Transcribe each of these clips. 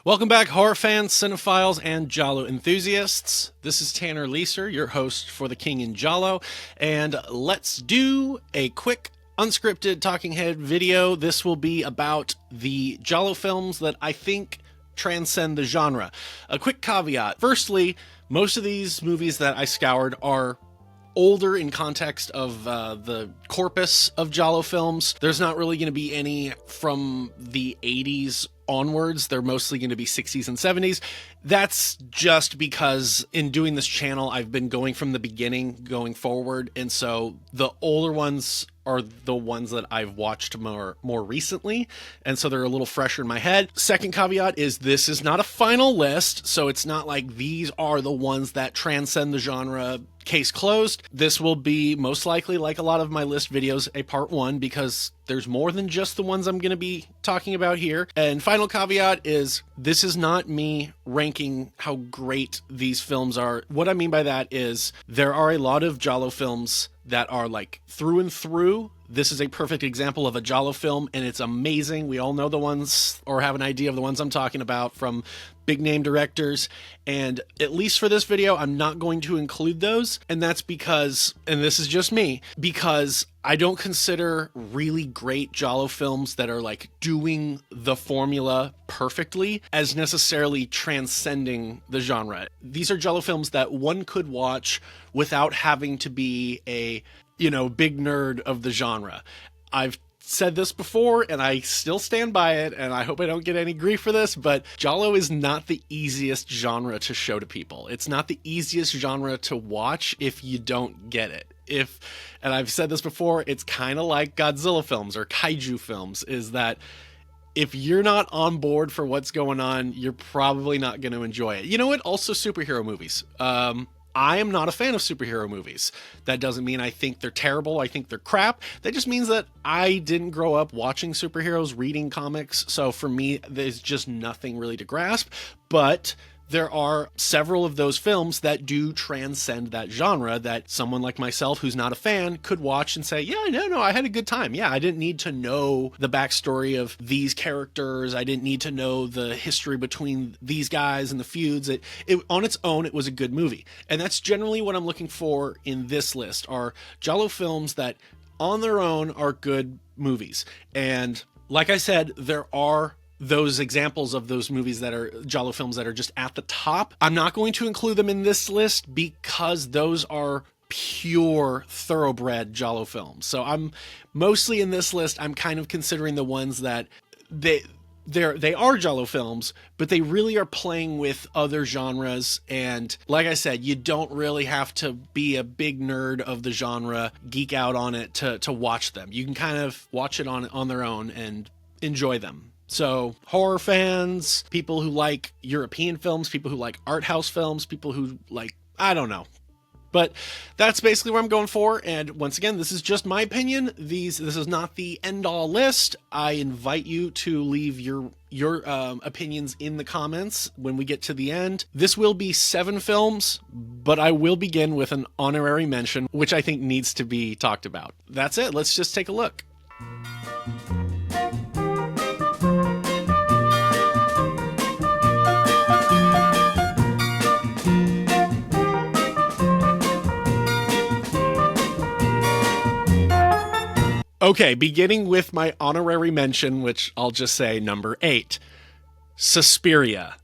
Welcome back, horror fans, cinephiles, and giallo enthusiasts. This is Tanner Leeser, your host for The King in Giallo, and let's do a quick unscripted talking head video. This will be about the giallo films that I think transcend the genre. A quick caveat. Firstly, most of these movies that I scoured are older in context of the corpus of giallo films. There's not really going to be any from the 80s onwards. They're mostly going to be 60s and 70s. That's just because in doing this channel, I've been going from the beginning going forward. And so the older ones are the ones that I've watched more recently. And so they're a little fresher in my head. Second caveat is this is not a final list. So it's not like these are the ones that transcend the genre. Case closed. This will be most likely, like a lot of my list videos, a part one, because there's more than just the ones I'm going to be talking about here. And final caveat is this is not me ranking how great these films are. What I mean by that is there are a lot of giallo films that are like through and through. This is a perfect example of a giallo film, and it's amazing. We all know the ones, or have an idea of the ones I'm talking about, from big name directors. And at least for this video, I'm not going to include those. And that's because, and this is just me, because I don't consider really great giallo films that are like doing the formula perfectly as necessarily transcending the genre. These are giallo films that one could watch without having to be a, big nerd of the genre. I've said this before and I still stand by it, and I hope I don't get any grief for this, but giallo is not the easiest genre to show to people. It's not the easiest genre to watch if you don't get it. And I've said this before, it's kind of like Godzilla films or kaiju films, is that if you're not on board for what's going on, you're probably not going to enjoy it. You know what? Also superhero movies. I am not a fan of superhero movies. That doesn't mean I think they're terrible. I think they're crap. That just means that I didn't grow up watching superheroes, reading comics. So for me, there's just nothing really to grasp. But there are several of those films that do transcend that genre that someone like myself who's not a fan could watch and say, yeah, no, I had a good time. Yeah, I didn't need to know the backstory of these characters. I didn't need to know the history between these guys and the feuds. It on its own, it was a good movie. And that's generally what I'm looking for in this list, are giallo films that on their own are good movies. And like I said, there are those examples of those movies that are giallo films that are just at the top. I'm not going to include them in this list because those are pure thoroughbred giallo films. So I'm mostly in this list, I'm kind of considering the ones that they are giallo films, but they really are playing with other genres. And like I said, you don't really have to be a big nerd of the genre, geek out on it to watch them. You can kind of watch it on their own and enjoy them. So horror fans, people who like European films, people who like art house films, people who like, I don't know. But that's basically what I'm going for. And once again, this is just my opinion. This is not the end-all list. I invite you to leave your opinions in the comments when we get to the end. This will be 7 films, but I will begin with an honorary mention, which I think needs to be talked about. That's it. Let's just take a look. Okay, beginning with my honorary mention, which I'll just say number 8, Suspiria.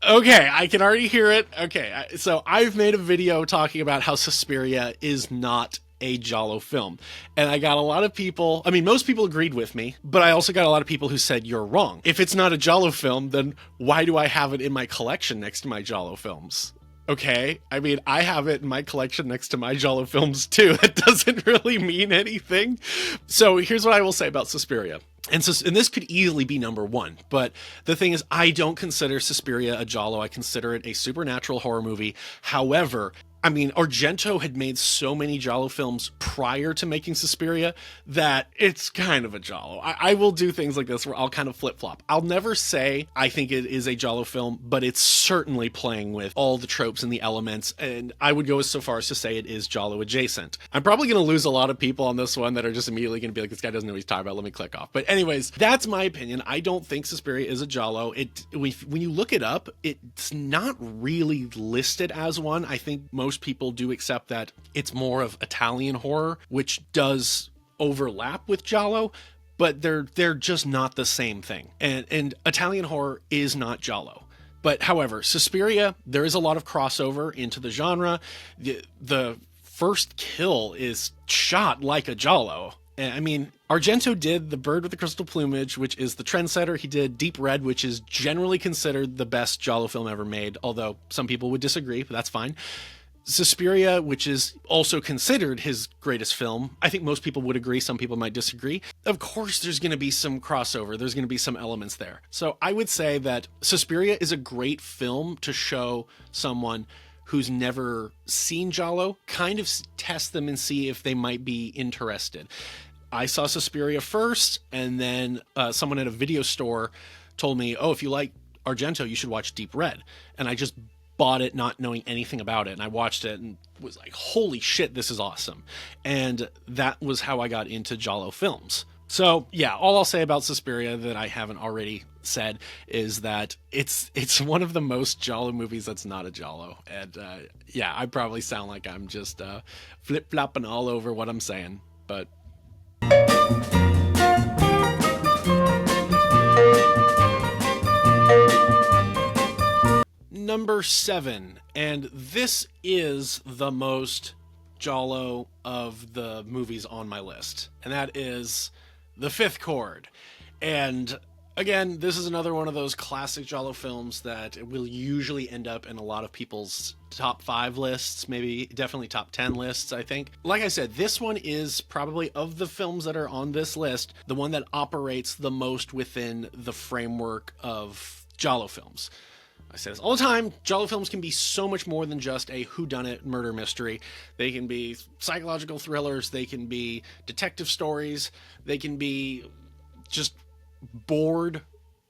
Okay, I can already hear it. Okay, so I've made a video talking about how Suspiria is not a giallo film. And I got a lot of people, most people agreed with me, but I also got a lot of people who said, you're wrong. If it's not a giallo film, then why do I have it in my collection next to my giallo films? Okay, I have it in my collection next to my giallo films too. It doesn't really mean anything. So here's what I will say about Suspiria. And this could easily be number 1, but the thing is, I don't consider Suspiria a giallo. I consider it a supernatural horror movie. However, I mean, Argento had made so many Giallo films prior to making Suspiria that it's kind of a Giallo. I will do things like this where I'll kind of flip-flop. I'll never say I think it is a Giallo film, but it's certainly playing with all the tropes and the elements, and I would go so far as to say it is Giallo adjacent. I'm probably going to lose a lot of people on this one that are just immediately going to be like, this guy doesn't know what he's talking about, let me click off. But anyways, that's my opinion. I don't think Suspiria is a Giallo. When you look it up, it's not really listed as one. I think most people do accept that it's more of Italian horror, which does overlap with Giallo, but they're just not the same thing. And Italian horror is not Giallo. But however, Suspiria, there is a lot of crossover into the genre. The first kill is shot like a Giallo. I mean, Argento did The Bird with the Crystal Plumage, which is the trendsetter. He did Deep Red, which is generally considered the best Giallo film ever made, although some people would disagree, but that's fine. Suspiria, which is also considered his greatest film. I think most people would agree. Some people might disagree. Of course, there's going to be some crossover. There's going to be some elements there. So I would say that Suspiria is a great film to show someone who's never seen Giallo, kind of test them and see if they might be interested. I saw Suspiria first, and then someone at a video store told me, oh, if you like Argento, you should watch Deep Red. And I just bought it not knowing anything about it, and I watched it and was like, holy shit, this is awesome. And that was how I got into Giallo films. So yeah, all I'll say about Suspiria that I haven't already said is that it's one of the most Giallo movies that's not a Giallo. And yeah, I probably sound like I'm just flip-flopping all over what I'm saying, but Number 7, and this is the most Giallo of the movies on my list, and that is The Fifth Chord. And again, this is another one of those classic Giallo films that will usually end up in a lot of people's top 5 lists, maybe definitely top 10 lists, I think. Like I said, this one is probably, of the films that are on this list, the one that operates the most within the framework of Giallo films. I say this all the time, Giallo films can be so much more than just a whodunit murder mystery. They can be psychological thrillers, they can be detective stories, they can be just bored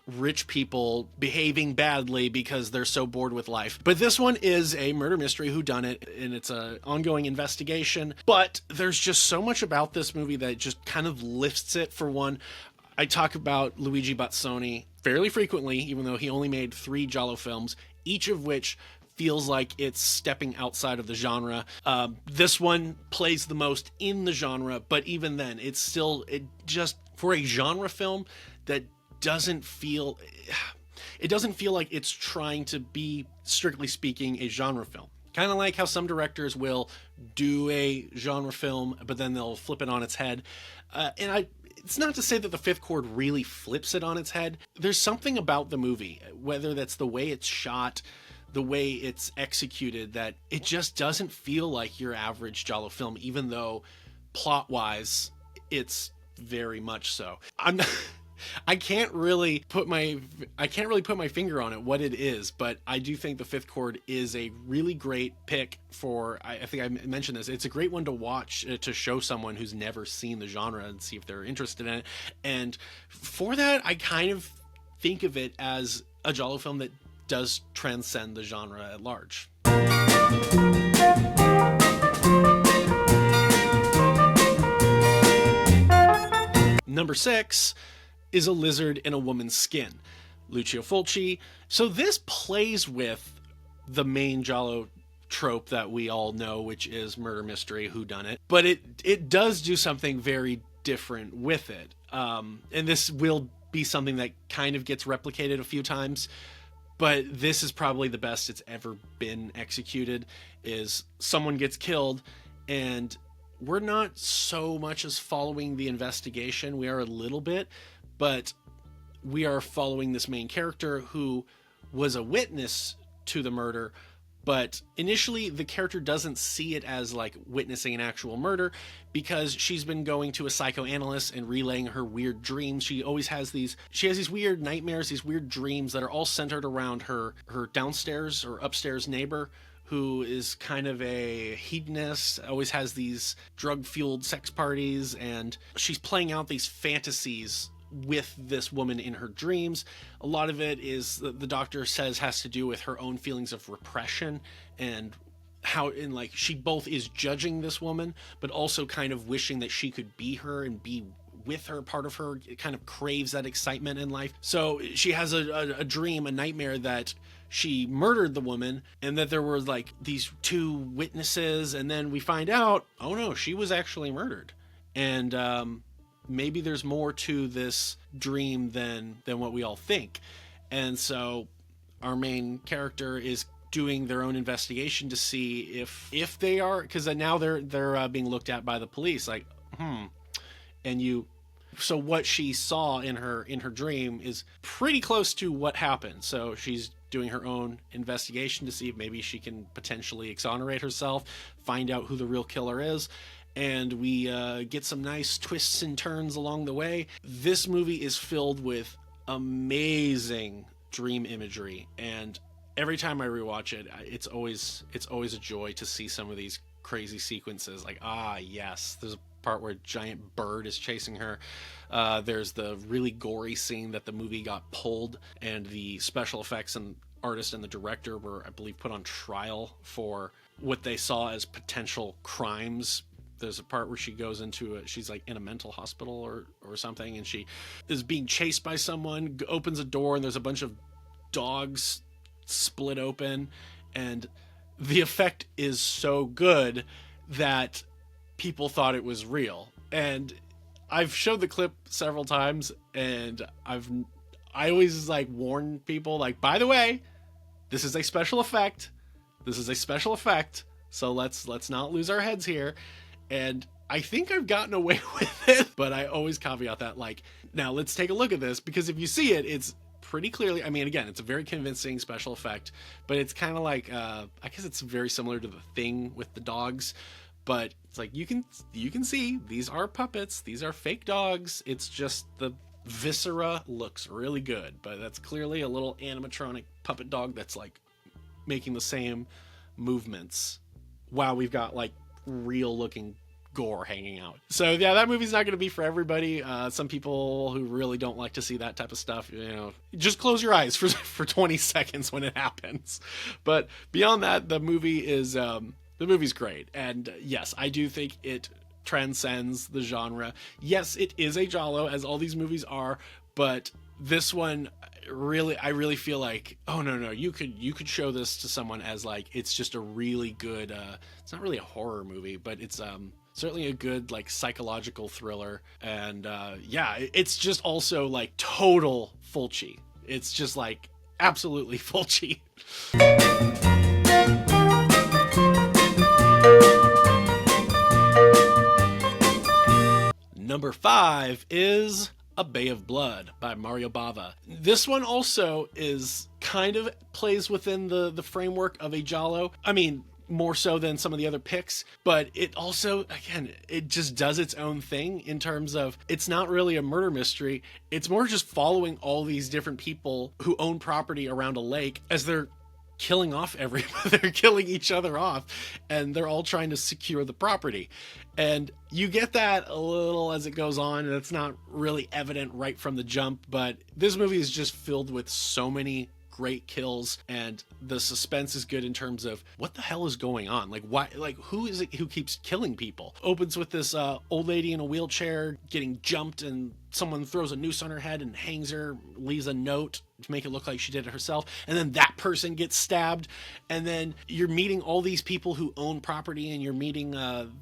rich people behaving badly because they're so bored with life. But this one is a murder mystery whodunit, and it's an ongoing investigation. But there's just so much about this movie that just kind of lifts it. For one, I talk about Luigi Bazzoni fairly frequently, even though he only made 3 Giallo films, each of which feels like it's stepping outside of the genre. This one plays the most in the genre, but even then, it just, for a genre film that doesn't feel like it's trying to be, strictly speaking, a genre film. Kind of like how some directors will do a genre film, but then they'll flip it on its head. It's not to say that The Fifth Chord really flips it on its head. There's something about the movie, whether that's the way it's shot, the way it's executed, that it just doesn't feel like your average Giallo film, even though plot-wise, it's very much so. I can't really put my finger on it, what it is, but I do think The Fifth Chord is a really great pick for, I think I mentioned this, it's a great one to watch, to show someone who's never seen the genre and see if they're interested in it. And for that, I kind of think of it as a Giallo film that does transcend the genre at large. Number 6 is A Lizard in a Woman's Skin, Lucio Fulci. So this plays with the main Giallo trope that we all know, which is murder mystery, whodunit, but it does do something very different with it. And this will be something that kind of gets replicated a few times, but this is probably the best it's ever been executed. Is someone gets killed, and we're not so much as following the investigation. We are a little bit, but we are following this main character who was a witness to the murder, but initially the character doesn't see it as like witnessing an actual murder because she's been going to a psychoanalyst and relaying her weird dreams. She has these weird nightmares, these weird dreams that are all centered around her downstairs or upstairs neighbor who is kind of a hedonist, always has these drug-fueled sex parties, and she's playing out these fantasies with this woman in her dreams. A lot of it is, the doctor says, has to do with her own feelings of repression, and how, in like, she both is judging this woman but also kind of wishing that she could be her and be with her. Part of her, it kind of craves that excitement in life. So she has a dream, a nightmare, that she murdered the woman and that there were like these two witnesses, and then we find out, oh no, she was actually murdered. And maybe there's more to this dream than what we all think. And so our main character is doing their own investigation to see if they are, because now they're being looked at by the police, like, so what she saw in her dream is pretty close to what happened. So she's doing her own investigation to see if maybe she can potentially exonerate herself, find out who the real killer is. And we get some nice twists and turns along the way. This movie is filled with amazing dream imagery, and every time I rewatch it, it's always a joy to see some of these crazy sequences. Like, yes, there's a part where a giant bird is chasing her. There's the really gory scene that the movie got pulled, and the special effects and artist and the director were, I believe, put on trial for what they saw as potential crimes. There's a part where she goes into she's like in a mental hospital or something, and she is being chased by someone, opens a door, and there's a bunch of dogs split open, and the effect is so good that people thought it was real. And I've showed the clip several times, and I always like warn people, like, by the way, this is a special effect. So let's not lose our heads here. And I think I've gotten away with it, but I always caveat that, like, now let's take a look at this, because if you see it, it's pretty clearly, I mean, again, it's a very convincing special effect, but it's kind of like, I guess it's very similar to The Thing with the dogs, but it's like, you can see these are puppets, these are fake dogs. It's just the viscera looks really good, but that's clearly a little animatronic puppet dog that's like making the same movements. Wow, we've got like real looking gore hanging out. So yeah, that movie's not going to be for everybody. Some people who really don't like to see that type of stuff, just close your eyes for 20 seconds when it happens. But beyond that, the movie's great. And yes, I do think it transcends the genre. Yes, it is a giallo, as all these movies are, but this one I really feel like, oh no, you could show this to someone as like, it's just a really good, it's not really a horror movie, but it's certainly a good like psychological thriller. And it's just also like total Fulci. It's just like absolutely Fulci. Number 5 is A Bay of Blood by Mario Bava. This one also is kind of plays within the framework of a giallo. I mean, more so than some of the other picks, but it also, again, it just does its own thing in terms of, it's not really a murder mystery. It's more just following all these different people who own property around a lake as they're killing off everybody. They're killing each other off, and they're all trying to secure the property. And you get that a little as it goes on, and it's not really evident right from the jump, but this movie is just filled with so many great kills, and the suspense is good in terms of what the hell is going on, like why, like who is it who keeps killing people. Opens with this old lady in a wheelchair getting jumped, and someone throws a noose on her head and hangs her, leaves a note to make it look like she did it herself, and then that person gets stabbed. And then you're meeting all these people who own property, and you're meeting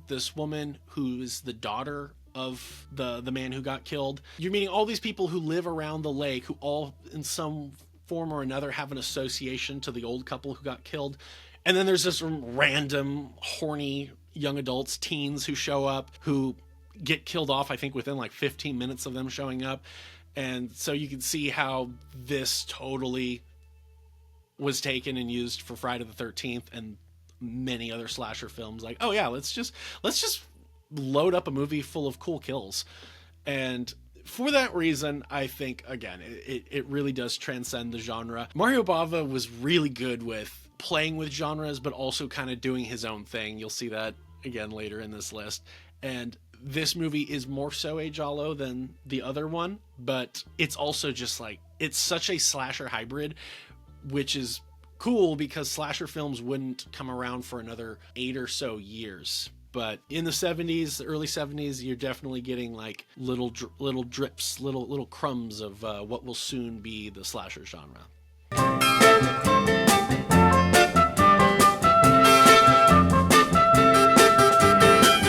this woman who is the daughter of the man who got killed. You're meeting all these people who live around the lake, who all in some form or another have an association to the old couple who got killed. And then there's this random horny young adults, teens, who show up, who get killed off, I think within like 15 minutes of them showing up. And so you can see how this totally was taken and used for Friday the 13th and many other slasher films. Like, oh yeah, let's just load up a movie full of cool kills. And for that reason, I think, again, it really does transcend the genre. Mario Bava was really good with playing with genres, but also kind of doing his own thing. You'll see that again later in this list. And this movie is more so a giallo than the other one, but it's also just like, it's such a slasher hybrid, which is cool because slasher films wouldn't come around for another 8 or so years. But in the 70s, the early 70s, you're definitely getting like little drips, little crumbs of what will soon be the slasher genre.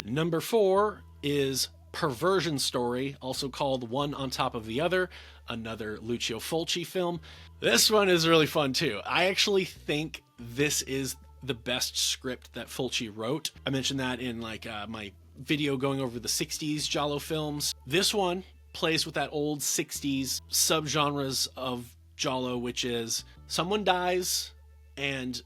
Number 4 is Perversion Story, also called One on Top of the Other, another Lucio Fulci film. This one is really fun too. I actually think this is the best script that Fulci wrote. I mentioned that in like my video going over the 60s giallo films. This one plays with that old 60s subgenres of giallo, which is someone dies and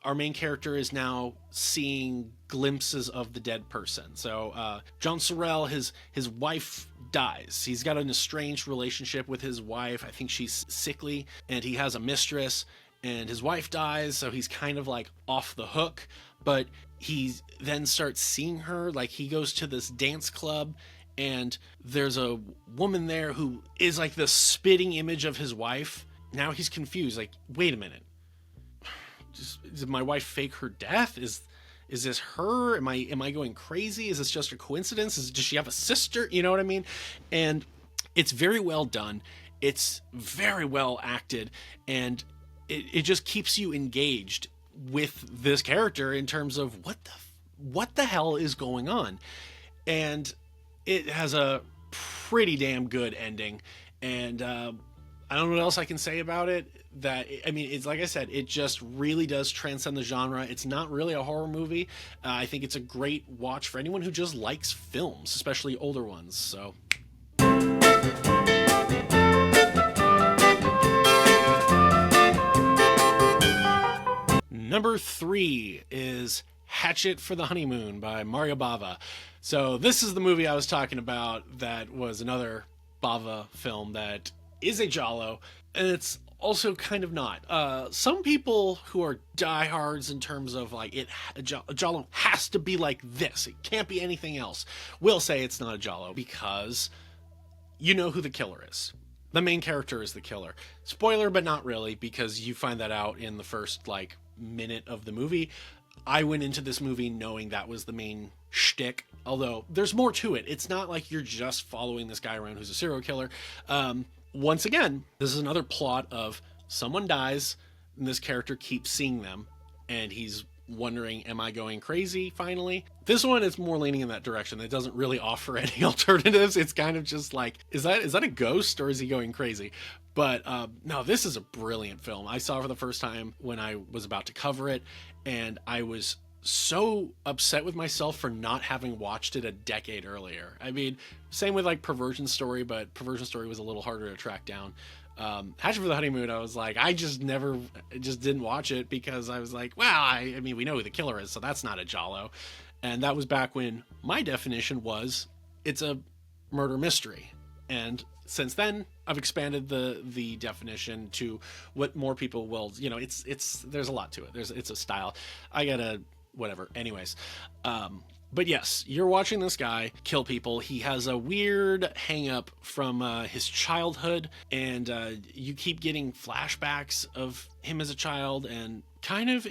our main character is now seeing glimpses of the dead person. So John Sorrell, his wife dies. He's got an estranged relationship with his wife. I think she's sickly, and he has a mistress, and his wife dies, so he's kind of like off the hook. But he then starts seeing her. Like, he goes to this dance club, and there's a woman there who is like the spitting image of his wife. Now he's confused. Like, wait a minute. Did my wife fake her death? Is this her? Am I going crazy? Is this just a coincidence? Does she have a sister? You know what I mean? And it's very well done. It's very well acted, and it just keeps you engaged with this character in terms of what the hell is going on. And it has a pretty damn good ending. And I don't know what else I can say about it. It's like I said, it just really does transcend the genre. It's not really a horror movie. I think it's a great watch for anyone who just likes films, especially older ones. So. Number 3 is Hatchet for the Honeymoon by Mario Bava. So this is the movie I was talking about that was another Bava film that is a giallo, and it's also kind of not. Some people who are diehards in terms of like a giallo has to be like this, it can't be anything else, will say it's not a giallo because you know who the killer is. The main character is the killer. Spoiler, but not really, because you find that out in the first like minute of the movie. I went into this movie knowing that was the main shtick, although there's more to it. It's not like you're just following this guy around who's a serial killer. Once again, this is another plot of someone dies and this character keeps seeing them and he's wondering, am I going crazy finally? This one is more leaning in that direction. It doesn't really offer any alternatives. It's kind of just like, is that a ghost or is he going crazy? But no, this is a brilliant film. I saw it for the first time when I was about to cover it, and I was so upset with myself for not having watched it a decade earlier. I mean, same with like Perversion Story, but Perversion Story was a little harder to track down. Hatchet for the Honeymoon, I was like, I just didn't watch it because I was like, well, I mean, we know who the killer is, so that's not a giallo. And that was back when my definition was, it's a murder mystery. And since then, I've expanded the definition to what more people will, you know, it's there's a lot to it. It's a style. I gotta, whatever. Anyways, but yes, you're watching this guy kill people. He has a weird hang up from his childhood, and you keep getting flashbacks of him as a child, and kind of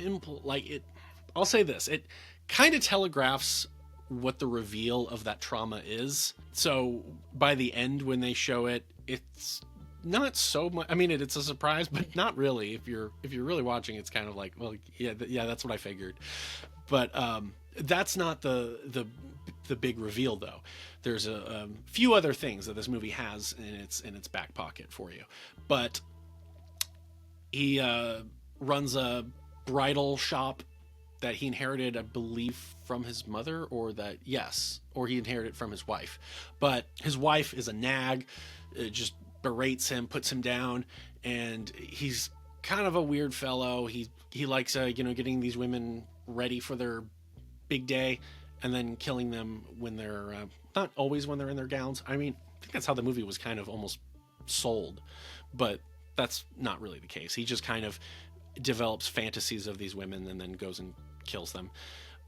I'll say this, it kind of telegraphs what the reveal of that trauma is. So by the end, when they show it, it's not so much. I mean, it's a surprise, but not really. If you're really watching, it's kind of like, well, yeah, that's what I figured. But that's not the big reveal, though. There's a few other things that this movie has in its back pocket for you. But he runs a bridal shop that he inherited, I believe, from his mother, or he inherited from his wife. But his wife is a nag, just berates him, puts him down, and he's kind of a weird fellow. He likes getting these women ready for their big day and then killing them when they're not always when they're in their gowns. I mean, think that's how the movie was kind of almost sold, but that's not really the case. He just kind of develops fantasies of these women and then goes and kills them.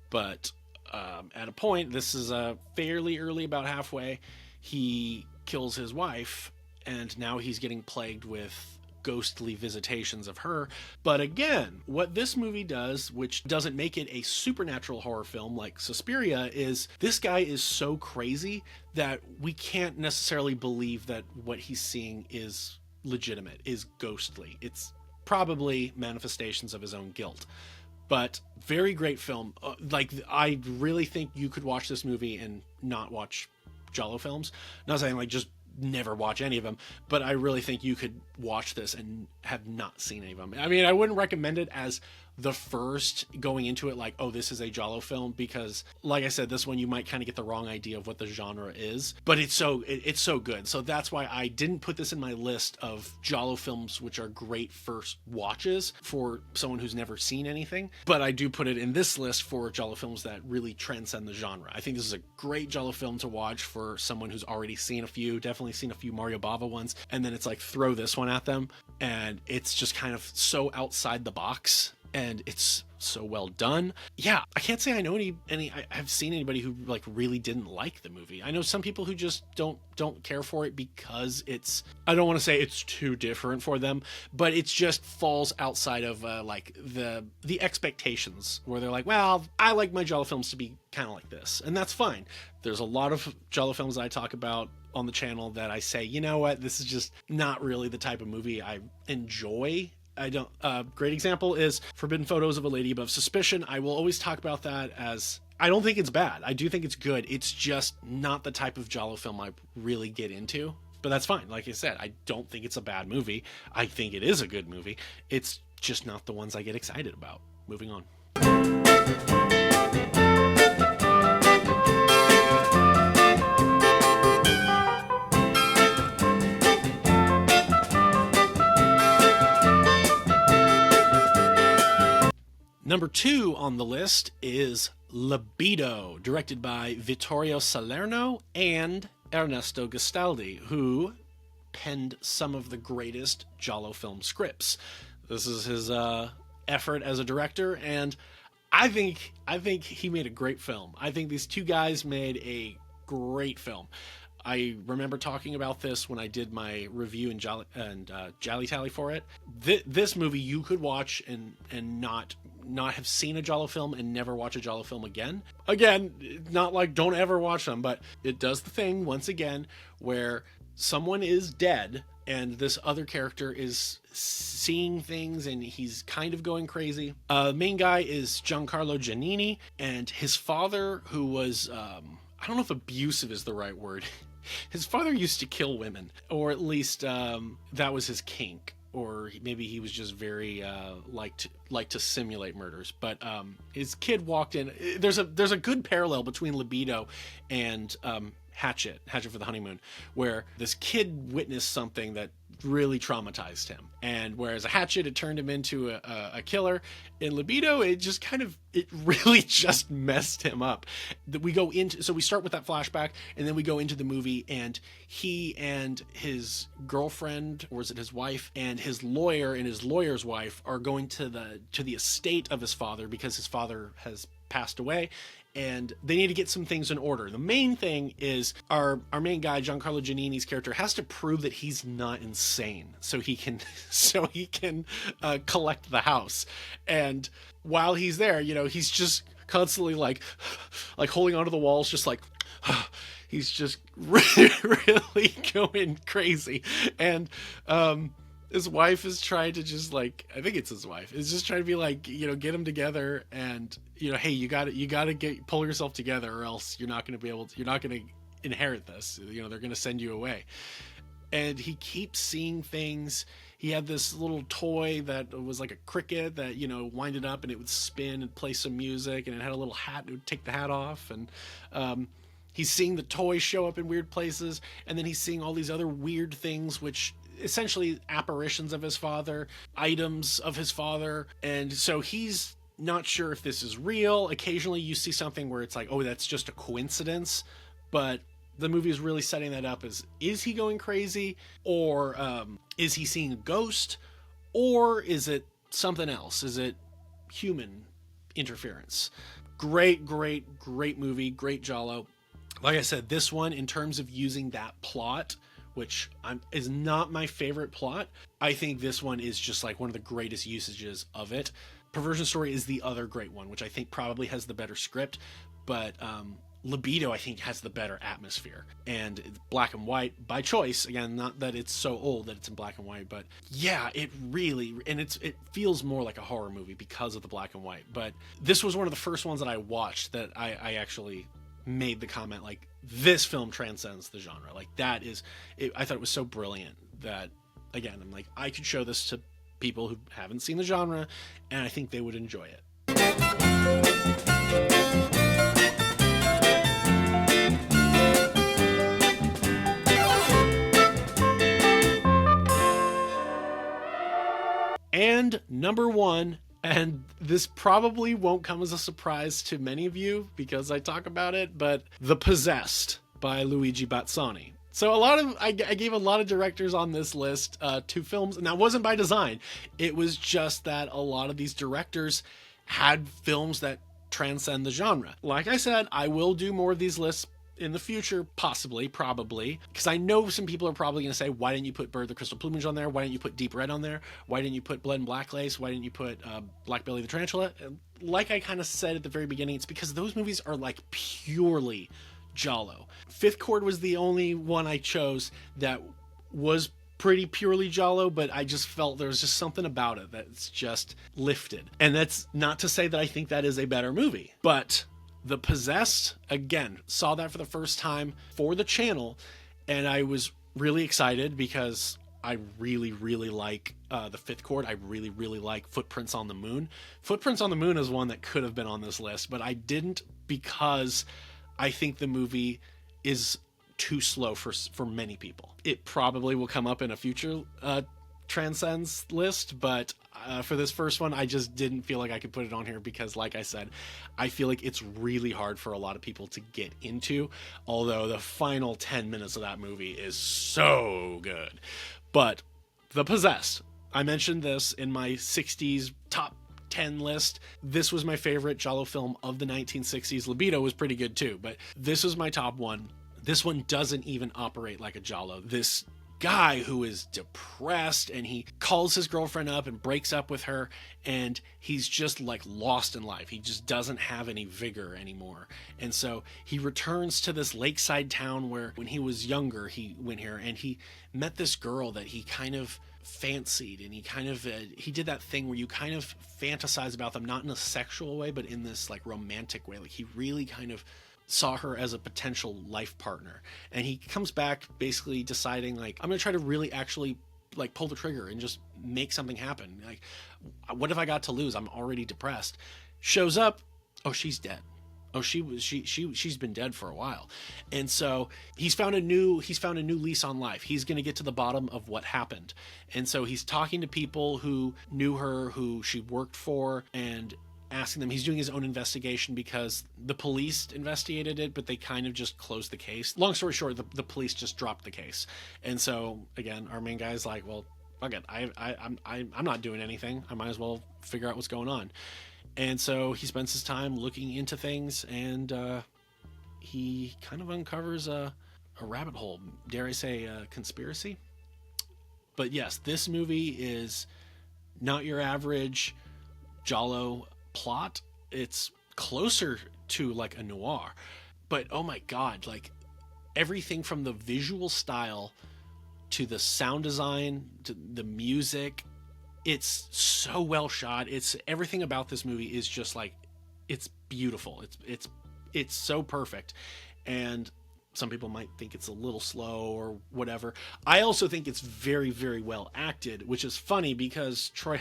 But at a point, this is fairly early, about halfway, he kills his wife, and now he's getting plagued with ghostly visitations of her. But again, what this movie does, which doesn't make it a supernatural horror film like Suspiria, is this guy is so crazy that we can't necessarily believe that what he's seeing is legitimate, is ghostly. It's probably manifestations of his own guilt. But very great film. Like, I really think you could watch this movie and not watch giallo films. Not saying like just never watch any of them, but I really think you could watch this and have not seen any of them. I mean, I wouldn't recommend it as the first going into it like, oh, this is a giallo film, because like I said, this one you might kind of get the wrong idea of what the genre is, but it's so good. So that's why I didn't put this in my list of giallo films which are great first watches for someone who's never seen anything, but I do put it in this list for giallo films that really transcend the genre. I think this is a great giallo film to watch for someone who's already seen a few, definitely seen a few Mario Bava ones, and then it's like throw this one at them, and it's just kind of so outside the box, and it's so well done. Yeah, I can't say I know I've seen anybody who like really didn't like the movie. I know some people who just don't care for it because it's, I don't want to say it's too different for them, but it just falls outside of like the expectations, where they're like, well, I like my giallo films to be kind of like this, and that's fine. There's a lot of giallo films I talk about on the channel that I say, you know what, this is just not really the type of movie I enjoy. I don't. Great example is Forbidden Photos of a Lady Above Suspicion. I will always talk about that as, I don't think it's bad. I do think it's good. It's just not the type of giallo film I really get into. But that's fine. Like I said, I don't think it's a bad movie. I think it is a good movie. It's just not the ones I get excited about. Moving on. Number 2 on the list is Libido, directed by Vittorio Salerno and Ernesto Gastaldi, who penned some of the greatest giallo film scripts. This is his effort as a director, and I think he made a great film. I think these two guys made a great film. I remember talking about this when I did my review and Gialli Tally for it. This movie you could watch and not have seen a giallo film and never watch a giallo film again. Again, not like don't ever watch them, but it does the thing once again where someone is dead and this other character is seeing things and he's kind of going crazy. The main guy is Giancarlo Giannini, and his father, who was I don't know if abusive is the right word. His father used to kill women, or at least that was his kink, or maybe he was just very like to simulate murders. But his kid walked in. There's a good parallel between Libido and Hatchet for the Honeymoon, where this kid witnessed something that really traumatized him, and whereas a Hatchet had turned him into a killer, in Libido it really just messed him up. So we start with that flashback, and then we go into the movie, and he and his girlfriend, or is it his wife, and his lawyer and his lawyer's wife are going to the estate of his father, because his father has passed away, and they need to get some things in order. The main thing is our main guy, Giancarlo Giannini's character, has to prove that he's not insane, so he can collect the house. And while he's there, he's just constantly like holding onto the walls, just like he's just really going crazy. And his wife is trying to just I think it's his wife, is just trying to be like, get him together, and hey, you gotta pull yourself together, or else you're not gonna inherit this. They're gonna send you away. And he keeps seeing things. He had this little toy that was like a cricket that winded up and it would spin and play some music, and it had a little hat, it would take the hat off, and he's seeing the toys show up in weird places, and then he's seeing all these other weird things, which essentially apparitions of his father, items of his father. And so he's not sure if this is real. Occasionally you see something where it's like, oh, that's just a coincidence, but the movie is really setting that up as, is he going crazy, or is he seeing a ghost, or is it something else? Is it human interference? Great movie, great giallo. Like I said, this one, in terms of using that plot, which is not my favorite plot, I think this one is just like one of the greatest usages of it. Perversion Story is the other great one, which I think probably has the better script, but Libido, I think, has the better atmosphere, and it's black and white by choice. Again, not that it's so old that it's in black and white, but yeah, it really, and it feels more like a horror movie because of the black and white. But this was one of the first ones that I watched that I actually made the comment, like, this film transcends the genre. Like, that is it, I thought it was so brilliant that, again, I'm like, I could show this to people who haven't seen the genre, and I think they would enjoy it. And number one, and this probably won't come as a surprise to many of you because I talk about it, but The Possessed by Luigi Bazzoni. So I gave a lot of directors on this list to films, and that wasn't by design. It was just that a lot of these directors had films that transcend the genre. Like I said, I will do more of these lists in the future, possibly, probably, because I know some people are probably going to say, why didn't you put Bird the Crystal Plumage on there? Why didn't you put Deep Red on there? Why didn't you put Blood and Black Lace? Why didn't you put Black Belly the Tarantula? Like I kind of said at the very beginning, it's because those movies are like purely giallo. Fifth Chord was the only one I chose that was pretty purely giallo, but I just felt there was just something about it that's just lifted. And that's not to say that I think that is a better movie, but The Possessed, again, saw that for the first time for the channel, and I was really excited because I really like The Fifth Chord. I really like Footprints on the Moon. Footprints on the Moon is one that could have been on this list, but I didn't because I think the movie is too slow for many people. It probably will come up in a future Transcends list, but for this first one, I just didn't feel like I could put it on here because, like I said, I feel like it's really hard for a lot of people to get into, although the final 10 minutes of that movie is so good. But The Possessed, I mentioned this in my 60s top 10 list. This was my favorite giallo film of the 1960s. Libido was pretty good too, but this was my top one. This one doesn't even operate like a giallo. This guy who is depressed, and he calls his girlfriend up and breaks up with her, and he's just like lost in life. He just doesn't have any vigor anymore. And so he returns to this lakeside town where when he was younger, he went here and he met this girl that he kind of fancied, and he kind of he did that thing where you kind of fantasize about them, not in a sexual way, but in this like romantic way. Like he really kind of saw her as a potential life partner, and he comes back basically deciding, like, I'm gonna try to really actually like pull the trigger and just make something happen. Like, what have I got to lose? I'm already depressed. Shows up, oh, she's dead. Oh, she's been dead for a while. And so he's found a new lease on life. He's going to get to the bottom of what happened. And so he's talking to people who knew her, who she worked for, and asking them. He's doing his own investigation because the police investigated it, but they kind of just closed the case. Long story short, the police just dropped the case. And so again, our main guy's like, well, fuck it, I'm not doing anything. I might as well figure out what's going on. And so he spends his time looking into things, and he kind of uncovers a rabbit hole, dare I say a conspiracy. But yes, this movie is not your average giallo plot. It's closer to like a noir, but oh my god, like everything from the visual style to the sound design to the music, it's so well shot. It's everything about this movie is just like, it's beautiful. It's so perfect. And some people might think it's a little slow or whatever. I also think it's very well acted, which is funny because Troy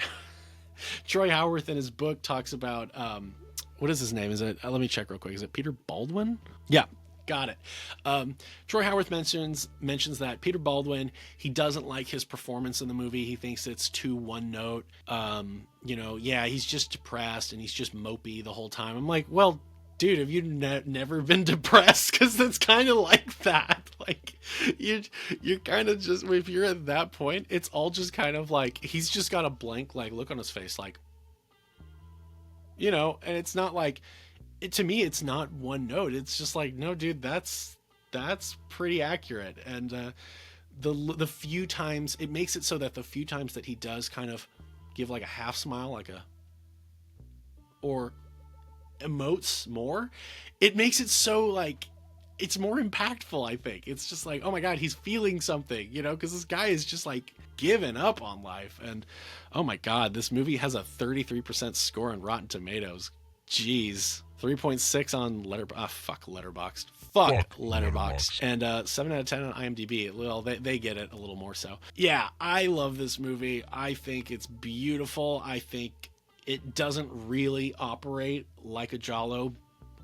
Howarth in his book talks about, what is his name? Is it, let me check real quick. Is it Peter Baldwin? Yeah, got it. Troy Howarth mentions that Peter Baldwin, he doesn't like his performance in the movie. He thinks it's too one note. Yeah, he's just depressed and he's just mopey the whole time. I'm like, well, dude, have you never been depressed? Because that's kind of like that. Like, you're kind of just, if you're at that point, it's all just kind of like, he's just got a blank, like, look on his face, like, you know, and it's not like, to me, it's not one note. It's just like, no, dude, that's pretty accurate. And the few times, it makes it so that the few times that he does kind of give like a half smile, like a, or emotes more, it makes it so like, it's more impactful. I think it's just like, oh my god, he's feeling something, you know, because this guy is just like given up on life. And oh my god, this movie has a 33% score on Rotten Tomatoes. Jeez. 3.6 on Letterboxd. Fuck Letterboxd. And 7 out of 10 on IMDb. Well, they get it a little more so. Yeah, I love this movie. I think it's beautiful. I think it doesn't really operate like a giallo,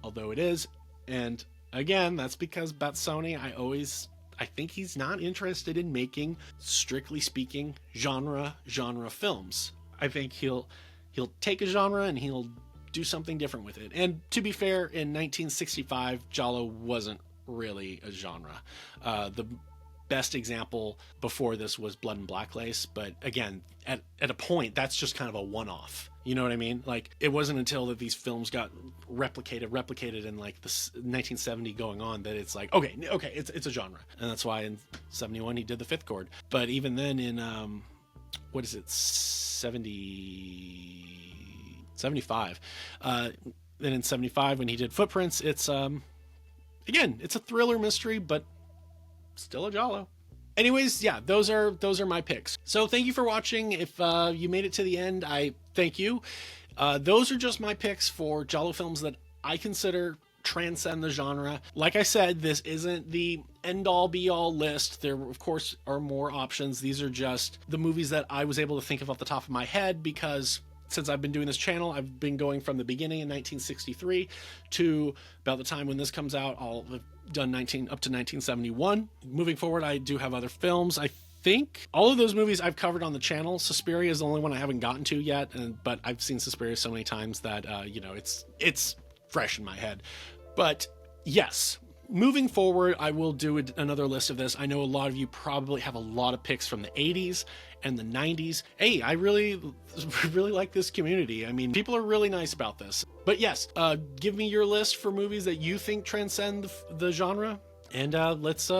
although it is. And again, that's because Bazzoni, I think he's not interested in making, strictly speaking, genre films. I think he'll take a genre and he'll do something different with it. And to be fair, in 1965, giallo wasn't really a genre. The best example before this was Blood and Black Lace, but again, at a point, that's just kind of a one-off. You know what I mean? Like, it wasn't until that these films got replicated in like the 1970 going on that it's like, okay, it's a genre. And that's why in 71 he did The Fifth Chord. But even then in, 75. Then in 75 when he did Footprints, it's again, it's a thriller mystery, but still a giallo. Anyways, yeah, those are my picks. So thank you for watching. If you made it to the end, I thank you. Those are just my picks for giallo films that I consider transcend the genre. Like I said, this isn't the end-all be-all list. There, of course, are more options. These are just the movies that I was able to think of off the top of my head, because since I've been doing this channel, I've been going from the beginning in 1963 to about the time when this comes out. I'll have done up to 1971. Moving forward, I do have other films. I think all of those movies I've covered on the channel. Suspiria is the only one I haven't gotten to yet, but I've seen Suspiria so many times that you know, it's fresh in my head. But yes, moving forward, I will do another list of this. I know a lot of you probably have a lot of picks from the 80s and the 90s. Hey, I really like this community. I mean, people are really nice about this. But yes, give me your list for movies that you think transcend the genre, and let's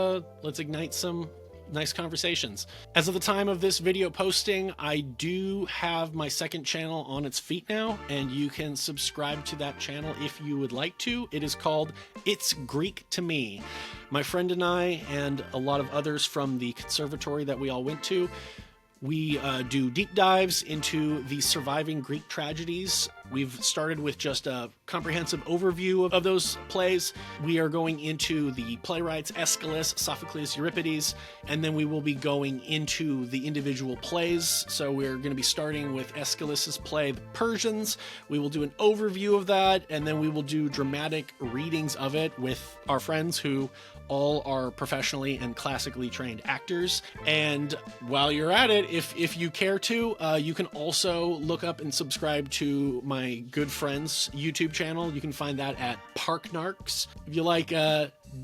ignite some nice conversations. As of the time of this video posting, I do have my second channel on its feet now, and you can subscribe to that channel if you would like to. It is called It's Greek to Me. My friend and I, and a lot of others from the conservatory that we all went to, we do deep dives into the surviving Greek tragedies. We've started with just a comprehensive overview of those plays. We are going into the playwrights Aeschylus, Sophocles, Euripides, and then we will be going into the individual plays. So we're going to be starting with Aeschylus's play, The Persians. We will do an overview of that, and then we will do dramatic readings of it with our friends who all are professionally and classically trained actors. And while you're at it, if you care to, you can also look up and subscribe to my good friend's YouTube channel. You can find that at Park Narcs. If you like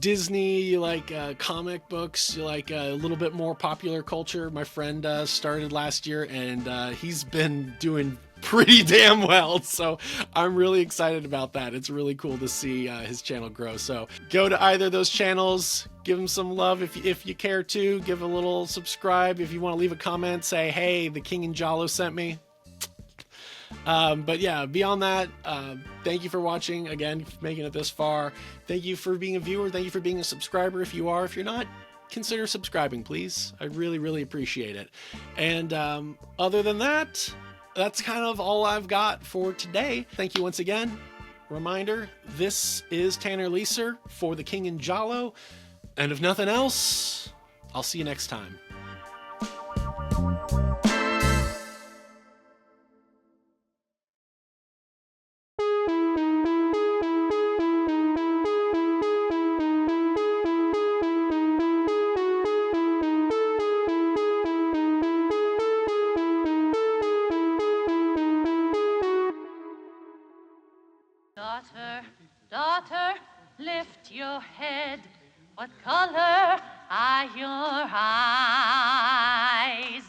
Disney, you like comic books, you like a little bit more popular culture, my friend started last year, and he's been doing pretty damn well, so I'm really excited about that. It's really cool to see his channel grow. So go to either of those channels, give him some love if you care to, give a little subscribe. If you want to leave a comment, say, hey, the King and Giallo sent me. But yeah, beyond that, thank you for watching, again, making it this far. Thank you for being a viewer. Thank you for being a subscriber. If you are, if you're not, consider subscribing, please. I really, really appreciate it. And other than that, that's kind of all I've got for today. Thank you once again. Reminder, this is Tanner Leeser for The King and Giallo. And if nothing else, I'll see you next time. Daughter, daughter, lift your head. What color are your eyes?